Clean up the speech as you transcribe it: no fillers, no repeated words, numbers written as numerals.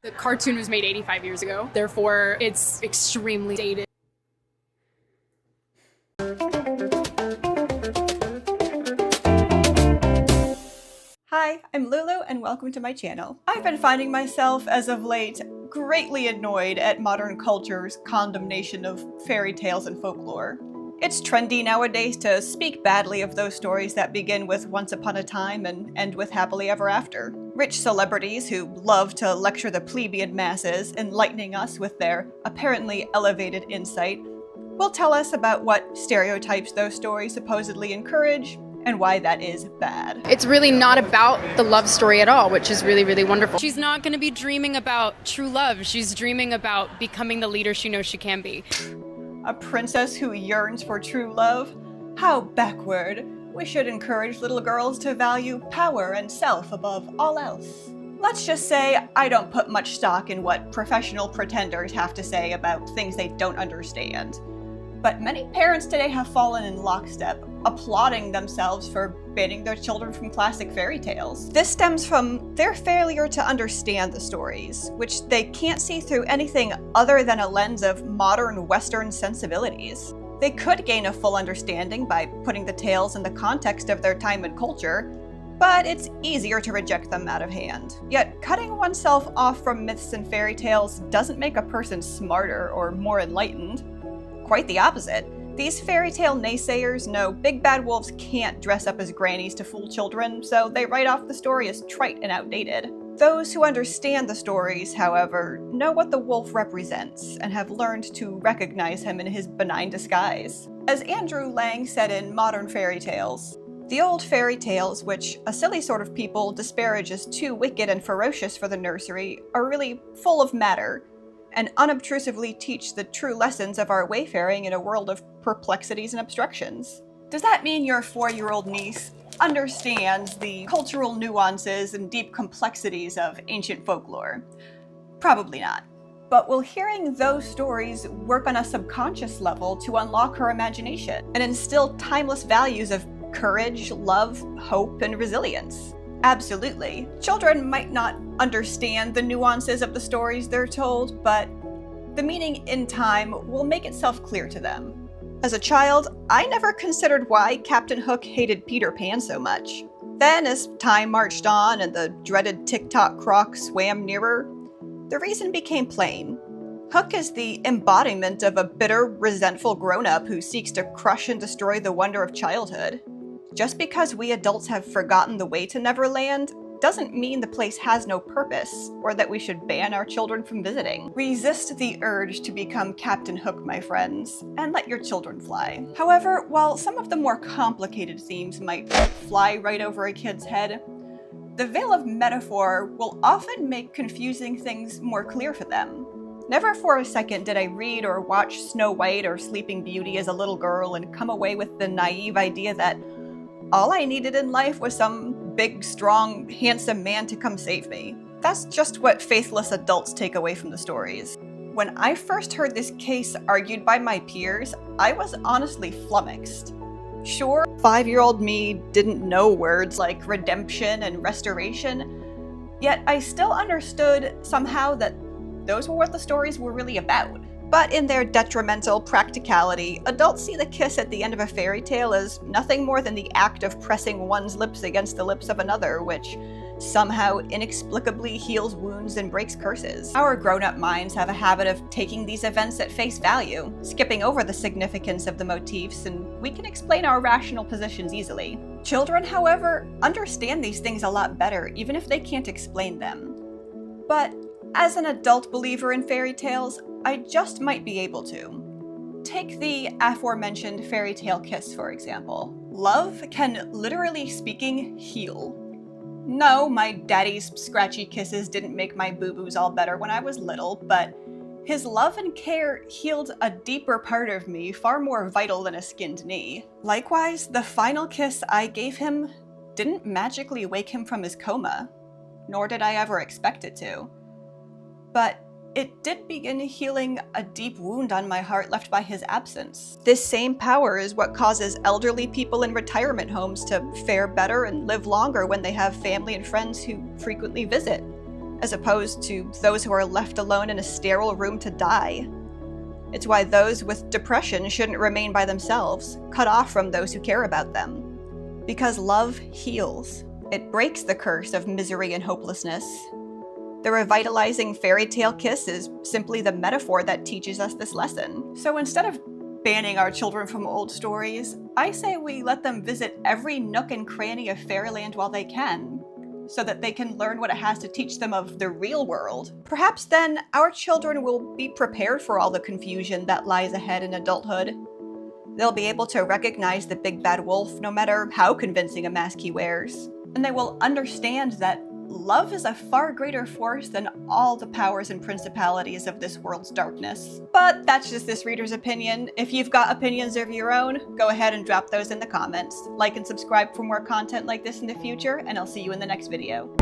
The cartoon was made 85 years ago, therefore it's extremely dated. Hi, I'm Lulu and welcome to my channel. I've been finding myself, as of late, greatly annoyed at modern culture's condemnation of fairy tales and folklore. It's trendy nowadays to speak badly of those stories that begin with once upon a time and end with happily ever after. Rich celebrities who love to lecture the plebeian masses, enlightening us with their apparently elevated insight, will tell us about what stereotypes those stories supposedly encourage and why that is bad. It's really not about the love story at all, which is really, really wonderful. She's not going to be dreaming about true love. She's dreaming about becoming the leader she knows she can be. A princess who yearns for true love? How backward. We should encourage little girls to value power and self above all else. Let's just say I don't put much stock in what professional pretenders have to say about things they don't understand. But many parents today have fallen in lockstep, applauding themselves for banning their children from classic fairy tales. This stems from their failure to understand the stories, which they can't see through anything other than a lens of modern Western sensibilities. They could gain a full understanding by putting the tales in the context of their time and culture, but it's easier to reject them out of hand. Yet, cutting oneself off from myths and fairy tales doesn't make a person smarter or more enlightened. Quite the opposite. These fairy tale naysayers know big bad wolves can't dress up as grannies to fool children, so they write off the story as trite and outdated. Those who understand the stories, however, know what the wolf represents and have learned to recognize him in his benign disguise. As Andrew Lang said in Modern Fairy Tales, the old fairy tales, which a silly sort of people disparage as too wicked and ferocious for the nursery, are really full of matter, and unobtrusively teach the true lessons of our wayfaring in a world of perplexities and obstructions. Does that mean your 4-year-old niece understands the cultural nuances and deep complexities of ancient folklore? Probably not. But will hearing those stories work on a subconscious level to unlock her imagination and instill timeless values of courage, love, hope, and resilience? Absolutely. Children might not understand the nuances of the stories they're told, but the meaning in time will make itself clear to them. As a child, I never considered why Captain Hook hated Peter Pan so much. Then, as time marched on and the dreaded tick-tock croc swam nearer, the reason became plain. Hook is the embodiment of a bitter, resentful grown-up who seeks to crush and destroy the wonder of childhood. Just because we adults have forgotten the way to Neverland doesn't mean the place has no purpose, or that we should ban our children from visiting. Resist the urge to become Captain Hook, my friends, and let your children fly. However, while some of the more complicated themes might fly right over a kid's head, the veil of metaphor will often make confusing things more clear for them. Never for a second did I read or watch Snow White or Sleeping Beauty as a little girl and come away with the naive idea that all I needed in life was some big, strong, handsome man to come save me. That's just what faithless adults take away from the stories. When I first heard this case argued by my peers, I was honestly flummoxed. Sure, 5-year-old me didn't know words like redemption and restoration, yet I still understood somehow that those were what the stories were really about. But in their detrimental practicality, adults see the kiss at the end of a fairy tale as nothing more than the act of pressing one's lips against the lips of another, which somehow inexplicably heals wounds and breaks curses. Our grown-up minds have a habit of taking these events at face value, skipping over the significance of the motifs, and we can explain our rational positions easily. Children, however, understand these things a lot better, even if they can't explain them. But as an adult believer in fairy tales, I just might be able to. Take the aforementioned fairy tale kiss, for example. Love can, literally speaking, heal. No, my daddy's scratchy kisses didn't make my boo-boos all better when I was little, but his love and care healed a deeper part of me, far more vital than a skinned knee. Likewise, the final kiss I gave him didn't magically wake him from his coma, nor did I ever expect it to. But it did begin healing a deep wound on my heart left by his absence. This same power is what causes elderly people in retirement homes to fare better and live longer when they have family and friends who frequently visit. as opposed to those who are left alone in a sterile room to die. It's why those with depression shouldn't remain by themselves, cut off from those who care about them. Because love heals. It breaks the curse of misery and hopelessness. The revitalizing fairy tale kiss is simply the metaphor that teaches us this lesson. So instead of banning our children from old stories, I say we let them visit every nook and cranny of fairyland while they can, so that they can learn what it has to teach them of the real world. Perhaps then our children will be prepared for all the confusion that lies ahead in adulthood. They'll be able to recognize the big bad wolf no matter how convincing a mask he wears. And they will understand that love is a far greater force than all the powers and principalities of this world's darkness. But that's just this reader's opinion. If you've got opinions of your own, go ahead and drop those in the comments. Like and subscribe for more content like this in the future, and I'll see you in the next video.